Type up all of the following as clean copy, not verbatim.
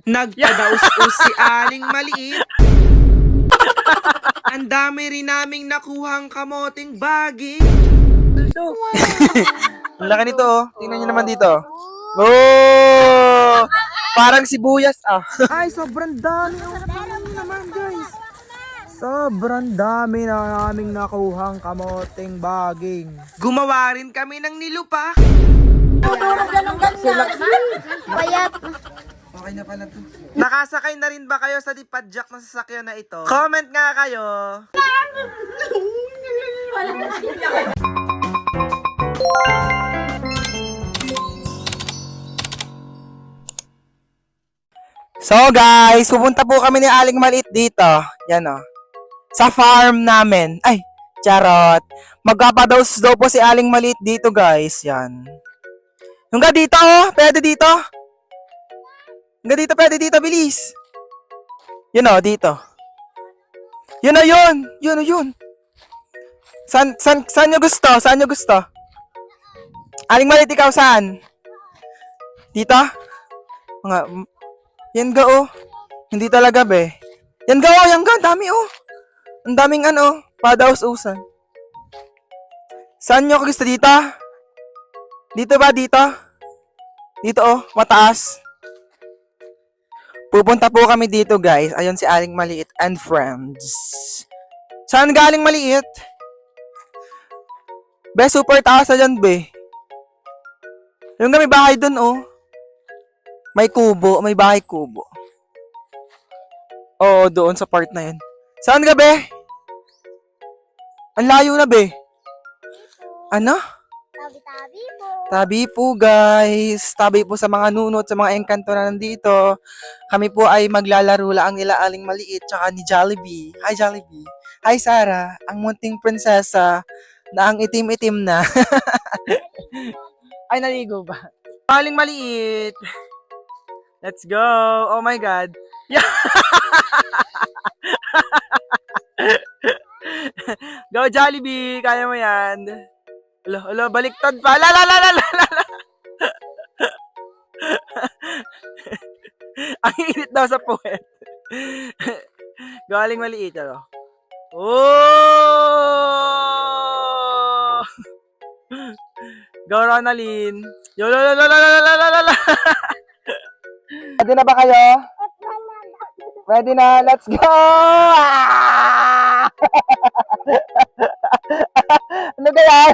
Nagpadaus-us si Aling Maliit. Ang dami rin naming nakuhang kamoting baging. Ang laki nito, oh. Tingnan nyo naman dito. Oh! Parang sibuyas, ah. Ay, sobrang dami. Naman, guys. Sobrang dami na naming nakuhang kamoting baging. Gumawa rin kami ng nilupa. Payat. Okay na pala to. Nakasakay na rin ba kayo sa dipadjak na sasakyan na ito? Comment nga kayo. So guys, pupunta po kami ni Aling Maliit dito. Yan o. Sa farm namin. Ay, charot. Magpapadaus daw po si Aling Maliit dito guys. Yan. Yung ga dito oh. Pwede dito. Yung ga dito, pwede dito. Bilis. Yun o, dito. Yun o yun. Yun o yun. Saan nyo gusto? Saan nyo gusto? Aling Maliit, ikaw saan? Dito? Mga... Yan ga oh. Hindi talaga be. Yan ga oh, yan ga. Dami oh. Ang daming ano, padaus-usan. Saan nyo ako gusto dito? Dito ba? Dito? Dito oh, mataas. Pupunta po kami dito guys. Ayun si Aling Maliit and friends. Saan galing Maliit? Be, super taas na dyan be. Yung may bahay dun oh. May kubo, may bahay kubo. Oo, doon sa part na yun. Saan ka, be? Ang layo na, be. Ano? Tabi-tabi po. Tabi po, guys. Tabi po sa mga nunot, sa mga engkanto na nandito. Kami po ay maglalaro lang nila Aling Maliit tsaka ni Jollibee. Hi, Jollibee. Hi, Sarah. Ang munting prinsesa na ang itim-itim na. Ay, naligo ba? Aling Maliit. Let's go! Oh my God! Yeah! Go Jollibee! Kaya mo yan! Alo, baliktad pa! La! Ang init daw sa puwet. Go Aling Maliit, ano? Oh! Go Ronaldin! Yo! Ready na ba kayo? Ready na, let's go! Ano kaya?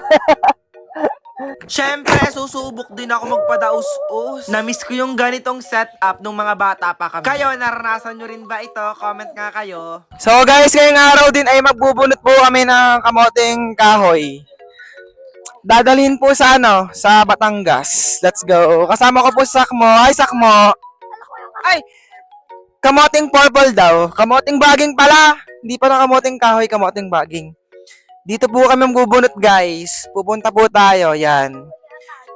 Siyempre, susubok din ako magpadaus-us. Namiss ko yung ganitong setup nung mga bata pa kami. Kayo, naranasan nyo rin ba ito? Comment nga kayo. So guys, ngayong araw din ay magbubunot po kami ng kamoting kahoy. Dadalhin po sa sa Batangas. Let's go. Kasama ko po si Sakmo. Hi Sakmo. Ay, kamoting purple daw. Kamoting baging pala. Hindi pala kamoting kahoy, kamoting baging. Dito po kami magbubunot guys. Pupunta po tayo. Yan.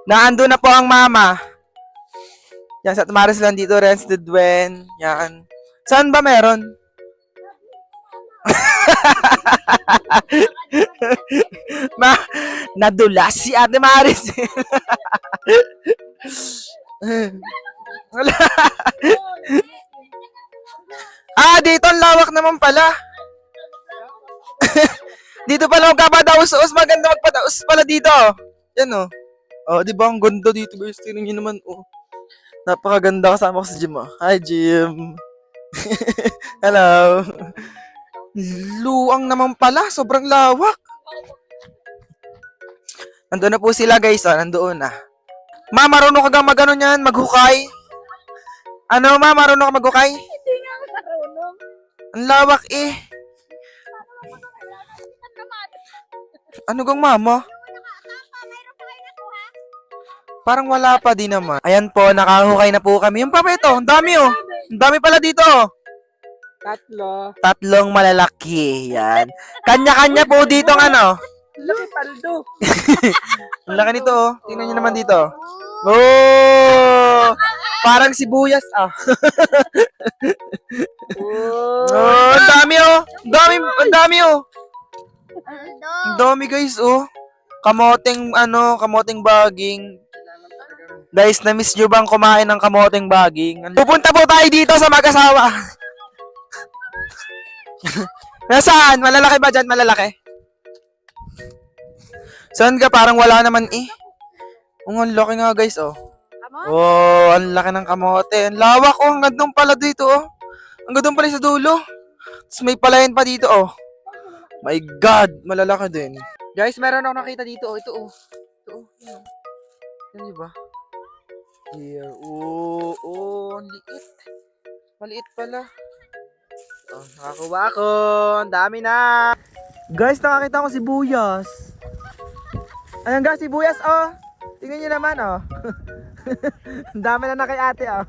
Naando na po ang mama. Yan, sa Maris lang dito. Renz, Dudwen. Yan. Saan ba meron? Nadulas si Ate Maris. Dito ang lawak naman pala. Dito pala magpapadaus-us. Maganda magpadaus pala dito. Yan oh. Oh, di ba ang ganda dito guys? Tingnan niyo naman oh. Napakaganda, kasama ko sa gym oh. Hi Jim. Hello. Luang naman pala, sobrang lawak. Nandoon na po sila guys, nandoon na. Ma, marunong ka gang mag-ano niyan, maghukay? Ano ma, marunong ka maghukay? Hindi nga ako marunong. Ang lawak eh. Ano gang mama? Parang wala pa din naman. Ayan po, nakahukay na po kami. Yung papa ito, ang dami oh. Ang dami pala dito oh. Tatlong malalaki. Yan. Kanya-kanya po dito ang ano. Laki paldo. Ang laki nito oh. Tingnan nyo naman dito. Oh! Parang sibuyas ah. Oh, ang dami oh. Ang dami oh. Ang dami guys oh. Kamoting kamoting baging. Guys, na-miss nyo bang kumain ng kamoteng baging? Pupunta po tayo dito sa mag-asawa. Nasaan? Malalaki ba dyan? Malalaki? Saan ka? Parang wala naman eh. Ang laki nga guys, oh. Oh, ang laki ng kamote. Ang lawak, oh. Hanggang doon pala dito, oh. Hanggang doon pala sa dulo. Tapos may palayan pa dito, oh. My God, malalaki din. Guys, meron ako nakita dito, oh. Ito, oh. Ito, oh. Yan. Yan, diba? Here. Oh, ang liit. Maliit pala. Oh, nakakuha ako. Ang dami na. Guys, nakakita ko si Buyas. Ayan guys, si Buyas, oh. Tingnan nyo naman, oh. Ang dami na kay ate, oh.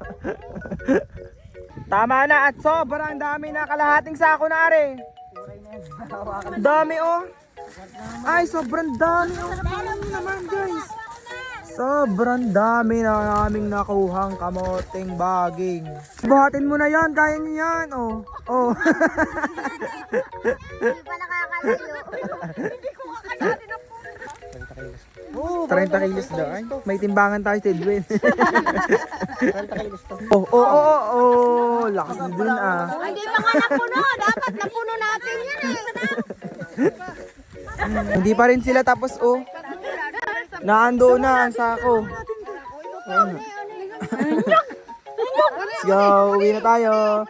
Tama na at sobrang dami na. Kalahating sako na, are. Dami, oh. Ay, sobrang dami, oh. Tingnan nyo naman, guys. Sobrang dami na naming nakuhang kamoteng baging. Buhatin mo na yan, kaya nyo yan, oh. Oh. Hindi pa nakakalayo. Hindi ko makakalayo na po. 30 kilos daw. Ay, may timbangan tayo sa Edwin. 30 kilos to. Oh. Lakas na dun, ah. Hindi pa nga napuno. Dapat napuno natin yan eh. Hindi pa rin sila tapos, oh. Naando na ang sako. Let's go, uwi na tayo.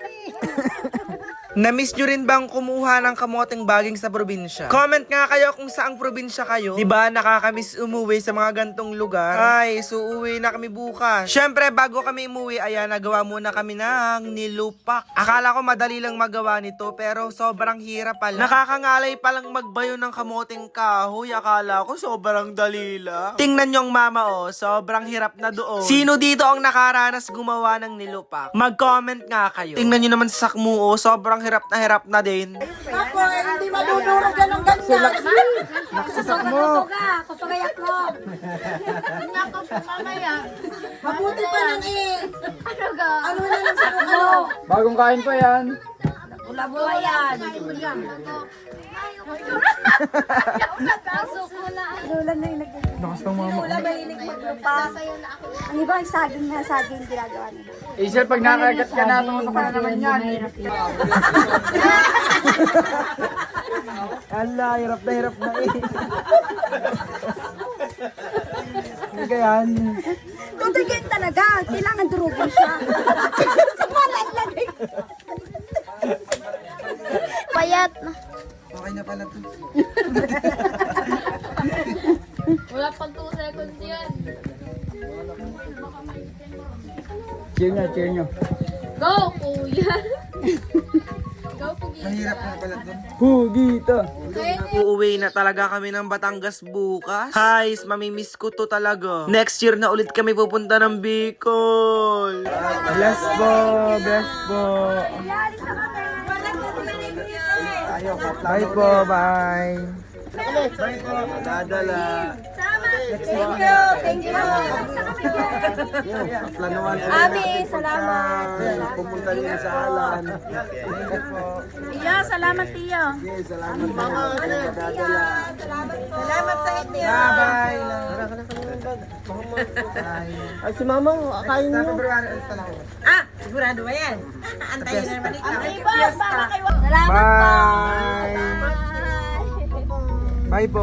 Na-miss nyo rin bang kumuha ng kamoteng baging sa probinsya? Comment nga kayo kung saang probinsya kayo. Diba nakakamiss umuwi sa mga gantong lugar? Ay, so uwi na kami bukas. Syempre, bago kami umuwi, ayan, nagawa muna kami ng nilupak. Akala ko madali lang magawa nito, pero sobrang hirap pala. Nakakangalay palang magbayo ng kamoteng kahoy. Akala ko sobrang dali lang. Tingnan yung mama, oh, sobrang hirap na doon. Sino dito ang nakaranas gumawa ng nilupak? Mag-comment nga kayo. Tingnan nyo naman sa sakmo, oh, sobrang hirap na din. Ako, hindi madudurog yan ng ganyan. Nakasasak mo. Papagayak mo. Nga ko mamaya. Mabuti pa lang eh. Ano ga? Ano na lang sa ano? Bagong kain pa yan. Ula-bula yan. Pasok mo na. Lula na yung Lakas ng mama. Lula mahilig maglupa. Sa'yo na ako. Ang iba, saging ginagawa nila. Eh, sir, pag nakagat ka na, tumusok ka na naman yan. Ala, hirap na eh. Hindi ka yan. Tutigil talaga. Kailangan durugin siya. Payat na. Okay na pala to. Wala pang 2 seconds yan. Cheer nyo. Go, kuya. Go, kuya. Mahirap na pala to. Hugita! Uuwi na talaga kami ng Batangas bukas. Guys, mamimiss ko to talaga. Next year na ulit kami pupunta ng Bicol. Bless po. Bye po, bye. Bye po, dadala. Thank you. Abi, salamat. Pupunta rin sa Alan. Tiyo, salamat Tiyo. Salamat sa inyo. Bye-bye. Ay, si Mama, akain Sa mo. February ulit pala ako. Sigurado ba yan? Antayin na naman ikaw. Bye. Bye po.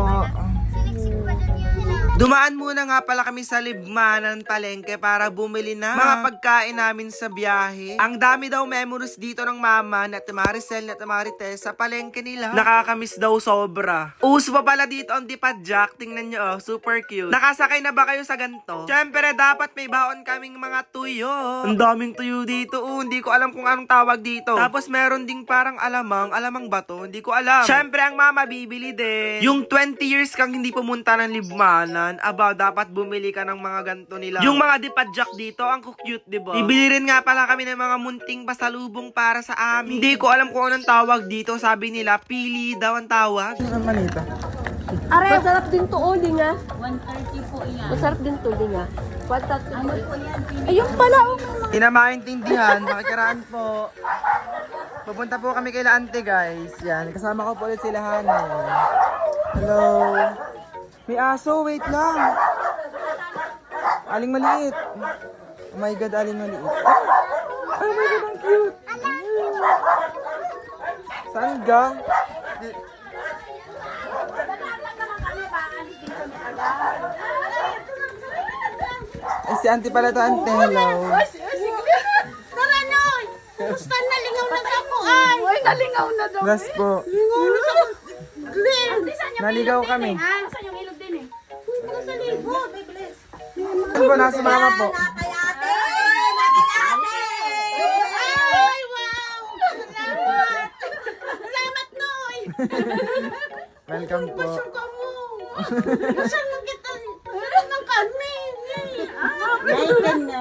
Dumaan muna nga pala kami sa Libmanan Palengke para bumili na mga pagkain namin sa biyahe. Ang dami daw memories dito ng mama na Maricel na Marites sa palengke nila. Nakakamiss daw sobra. Uso pa pala dito ang dipadjak. Tingnan nyo, oh, super cute. Nakasakay na ba kayo sa ganito? Siyempre, dapat may baon kaming mga tuyo. Ang daming tuyo dito. Hindi ko alam kung anong tawag dito. Tapos meron ding parang alamang bato. Hindi ko alam. Siyempre, ang mama bibili din. Yung 20 years kang hindi pumunta ng Libmanan, aba, dapat bumili ka ng mga ganito nila. Yung mga dipadjak dito, ang cute, diba? Bibili rin nga pala kami ng mga munting pasalubong para sa amin. Hindi ko alam kung anong tawag dito. Sabi nila, pili daw ang tawag. Ano manita? Are, masarap din to, di nga. 130 po yan. Masarap din to, di nga. 130 ano po yan? Ayun pala, oh. Hindi na maintindihan. Makikiraan po. Pupunta po kami kay Ante, guys. Yan. Kasama ko po ulit sila Hana. Hello. May aso, wait lang. Aling maliit. Oh my God, aling maliit. Oh my God, ang cute. Saan ka? Eh, si auntie pala to, auntie. Hello. Tara, Noy! Gusto na lingaw na sa ko ay! Uy, nalingaw na daw. Gas po. Lingaw na sa ko. Glenn! Naligaw kami. Saan yung ilog din eh? Uy, mga sa libot. Ano po, nasa mama po. Nakay ate! Nakay ate! Ay, wow! Salamat! Salamat, Noy! Welcome po. Pasyon ka mo! Pasyon mo kita! Pasyon ng kami! Gaitan na!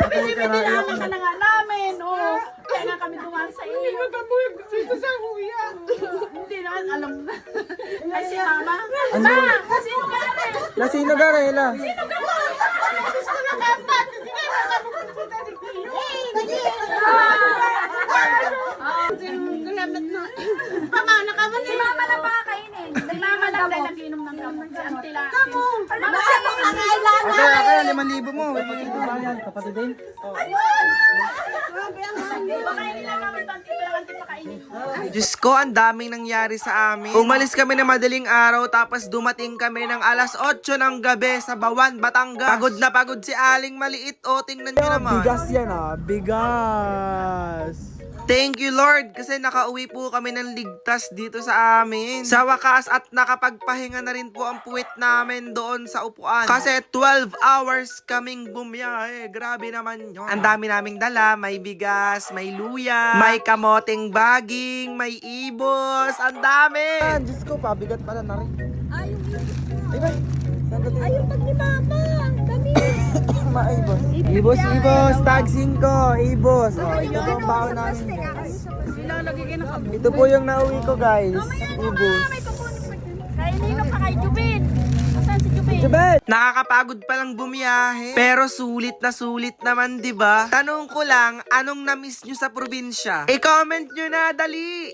Pinipinilala ka na nga namin, oh. Kaya nga kami dumaan sa iyo. Hindi magkabuhay dito sa kuya. Hindi na alam na. Ay, si mama. Ano? Sino ka namin? Lasino Garela. Sino ka mo? Gusto na kapat. Hindi ka nakapupunta ni Kuya. Salamat na. Pamana ka mo. Si mama na pakakainin. Si mama lang dahil nag-inom ng gamot. Si auntie lang. Kamu. Ano ba siya pang kailangan? Kaya 5,000 mo. Kapatid din. Pakainin lang namin ba? Auntie lang, auntie pakainin. Diyos ko, ang daming nangyari sa amin. Umalis kami ng madaling araw tapos dumating kami ng alas 8 ng gabi sa Bawan, Batangas. Pagod na pagod si Aling Maliit. O, tingnan nyo naman. Bigas yan ah. Bigas. Thank you, Lord, kasi nakauwi po kami ng ligtas dito sa amin. Sa wakas at nakapagpahinga na rin po ang puwit namin doon sa upuan. Kasi 12 hours kaming bumiyahe. Grabe naman yun. Ang dami naming dala. May bigas, may luya, may kamoting baging, may ibos. Ang dami! Ah, Diyos ko, pabigat pala na rin. Ay, Ayun, pag ni mama. Dami. Maibos. Ibos, ibos. Tag 5. Ibos. Oh, ito po ang baon namin. Ito po yung nauwi ko, guys. Ibos. Kainin pa kay Jubin. Asan si Jubin? Jabet! Nakakapagod palang bumiyahe. Pero sulit naman, 'di ba? Tanong ko lang, anong na-miss nyo sa probinsya? I-comment nyo na, dali!